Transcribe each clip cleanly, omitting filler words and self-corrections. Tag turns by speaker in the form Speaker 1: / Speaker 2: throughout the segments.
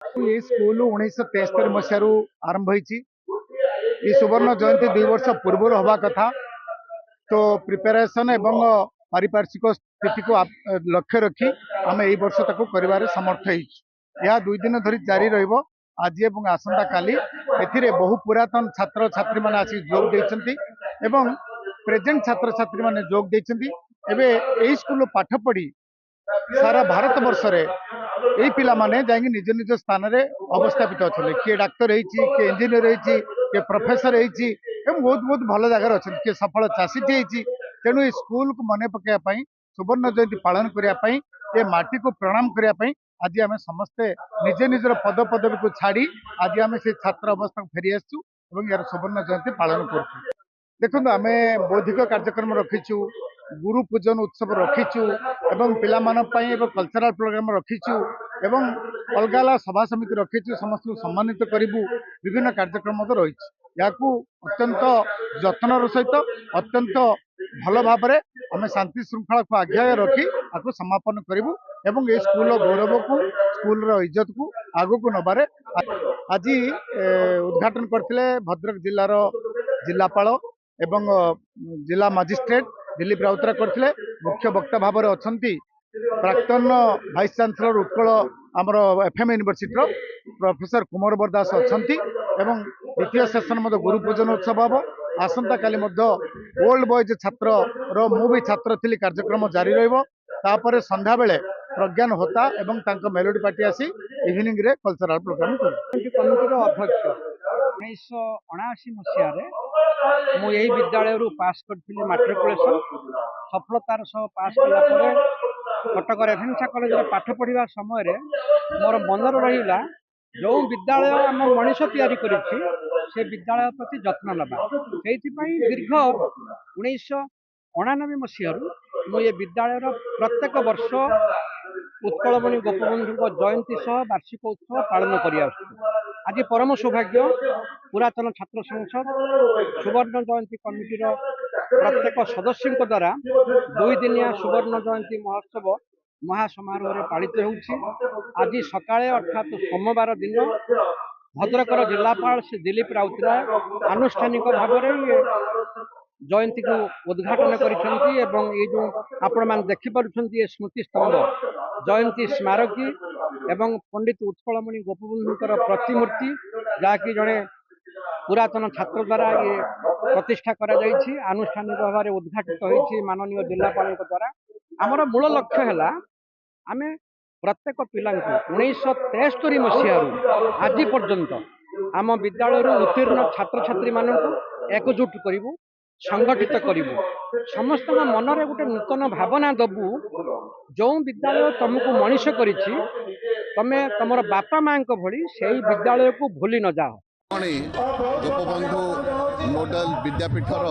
Speaker 1: ये स्कूल 1973 मसीह आरंभ होती सुवर्ण जयंती 2 वर्ष पूर्व हवा कथा। तो प्रिपेरेसन एवं पारिपार्श्विक स्थिति को लक्ष्य रखी आम यही वर्ष तक कर समर्थ हो 2 दिन धरी जारी रहिबो। आज एवं आसंता काली एथिरे बहु पुरातन छात्र छात्री माने आसी जोग देइछन्ती एवं प्रेजेंट छात्र छात्री माने जोग देइछन्ती। एबे एही स्कूल पाठ पढ़ी सारा भारत वर्ष रे एही पिला माने जाई निज निज स्थान रे अवस्थापित अछले। किए डाक्टर होईची, किए इंजीनियर होईची, किए प्रोफेसर होईची एवं बहुत बहुत भल जगार अछन, किए सफल चाषीटी होईची। तेणु ए स्कूल को मने पकेया पई सुवर्ण जयंती पालन करिया पई ए माटी को प्रणाम करिया पई आज आम समस्ते निज निजर पद पदवी को छाड़ी आज आम से छात्र अवस्था को फेरी आसु और यार सुवर्ण जयंती पालन कर। देखो आम बौद्धिक कार्यक्रम रखीचु, गुरु पूजन उत्सव रखीचु एवं पिला कल्चरल प्रोग्राम रखीचु एवं अलग अलग सभा समिति रखीचु। समस्त सम्मानित करूँ विभिन्न कार्यक्रम रही अत्यंत जत्नर सहित अत्यंत भल भाव में आम शांति श्रृंखला को आज्ञा रखी आपको समापन करूँ एवं ये स्कूल गौरव को स्कूल इज्जत को आग को नबारे आज उद्घाटन करते भद्रक जिलार जिलापाल एवं जिला मजिस्ट्रेट दिलीप राउतरा करते। मुख्य वक्ता भाव में अच्छा प्राक्तन भाइस चांसलर उत्कल आमर एफएम यूनिवर्सिटी प्रोफेसर कुमार बरदास अच्छा एवं द्वितीय सेशन गुरु पूजन उत्सव हम आसंता काली ओल्ड बॉयज छात्र मु भी छात्र थी कार्यक्रम जारी रहा संध्या बेले प्रज्ञान होता एवं तांको मेलोडी पार्टी आसी इवनिंग रे कल्चरल प्रोग्राम
Speaker 2: कमिटीर अध्यक्ष 1979 मसीह मु यही विद्यालय पास करी मैट्रिकुलेसन सफलतार सह पास कला कटक रेभेन्सा कॉलेज में पाठ पढ़ा समय मोर मन रहा जो विद्यालय आम मनीष तैयारी से विद्यालय प्रति जत्न नवा से दीर्घ 1989 मसीह ये विद्यालय प्रत्येक वर्ष उत्कलमणि गोपबंधु जयंती सह वार्षिक उत्सव पालन कर आज परम सौभाग्य पुरातन छात्र संसद सुवर्ण जयंती कमिटीर प्रत्येक सदस्य द्वारा 2 दिनिया सुवर्ण जयंती महोत्सव महासमारोह पालित होउछि। आज सकाळे अर्थात सोमवार दिन भद्रकर जिलापाल श्री दिलीप राउतराय आनुष्ठानिक भाव में जयंती को उद्घाटन करिसेंती एवं ये जो आपण मान देखि पारुछंती स्मृति स्तंभ जयंती स्मारकी एवं पंडित उत्कलमणि गोपबंधुकर प्रतिमूर्ति जहाँकि जड़े पुरातन छात्र द्वारा ये प्रतिष्ठा करा जाइछि आनुष्ठानिक भाव में उद्घाटित होइछि माननीय जिलापाल द्वारा। आमर मूल लक्ष्य है आम प्रत्येक पिला 1973 मसीह आज पर्यंत आम विद्यालय उत्तीर्ण छात्र छात्री मान एकजुट करूँ संगठित करूँ समस्त मनरे गोटे नूतन भावना दबु जो विद्यालय तुमको मनीष कर तमें तुम बापा माँ भली से विद्यालय को भूली न जाओ।
Speaker 3: गोपबंधु मॉडल विद्यापीठर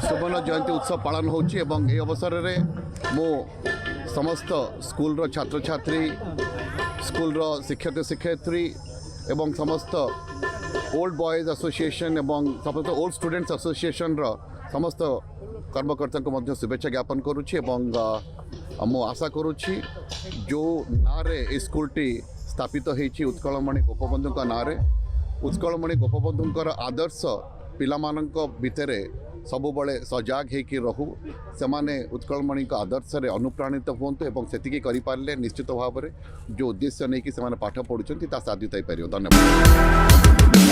Speaker 3: सुवर्ण जयंती उत्सव पालन होची एवं ए अवसर रे मो समस्त स्कूल छात्र छात्री स्कूल शिक्षक शिक्षयित्री एवं समस्त ओल्ड बॉयज एसोसिएशन एवं समस्त ओल्ड स्टूडेंट्स एसोसिएशन समस्त कर्मकर्ता को मध्य शुभेच्छा ज्ञापन करुच्ची एवं मु आशा करुच्ची जो नारे स्कूलटी स्थापित होती उत्कलमणि गोपबंधु ना उत्कलमणि गोपबंधुंकर आदर्श पिलामानंक भितरे सबुबले सजाग होकि रहू से माने उत्कलमणि आदर्श रे अनुप्राणित हुंतु एवं सेतिकी करि पारले निश्चित भाव में जो उद्देश्य नहीं कि से पाठ पढ़ुछंती ता साधित हो पारियो। धन्यवाद।